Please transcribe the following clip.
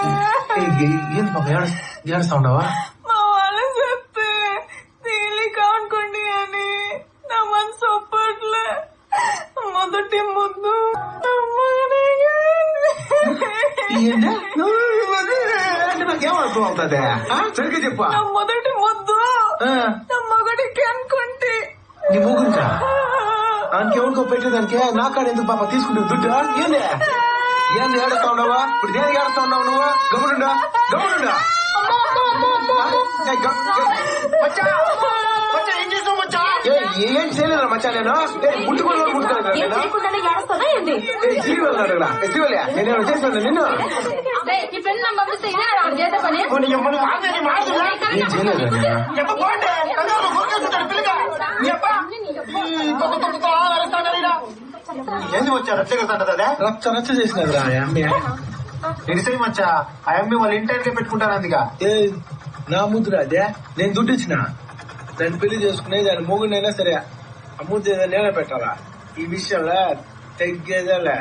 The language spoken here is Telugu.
ఏంది పాప ఏడుస్తా ఉండవా? మా వాళ్ళు చెప్తే తేలిక అనుకోండి అని నా మనసు ఒప్పట్లే. మొదటి ముద్దు నాకేమర్థం అవుతుంది? సరిగ్గా చెప్పా. నా మొదటి ముద్దు నా మొగడికి అనుకుంటే. నీ ముగ్గురికా? ఇంకెవరికో పెట్టేదానికి నా కాడ ఎందుకు పాప తీసుకుంటే దుడ్డు? ఏంది ఏంది ఏడుస్తా ఉండవా? ఇప్పుడు దేనికి ఏడుస్తా ఉండవు నువ్వు? గమనుండా గమనుండా. ఏం చేయలేదా మచ్చా? నేను ముట్టుకోవాలి నేనేమో చేశాను నిన్ను. ఏం చేయలేదా? ఏంది వచ్చా రచ్చ రచ్చ చేసినది రా అమ్మే. తెలిసే మచ్చా ఆ అమ్మాయి వాళ్ళ ఇంటి పెట్టుకుంటాను అందుక. నా ముద్ర అదే నేను దుడ్డు ఇచ్చిన దాన్ని పెళ్లి చేసుకునే దాని మొగుడినైనా సరే ఆ ముద్ద నేనే పెట్టాలా? ఈ విషయంలో తగ్గేదేలే.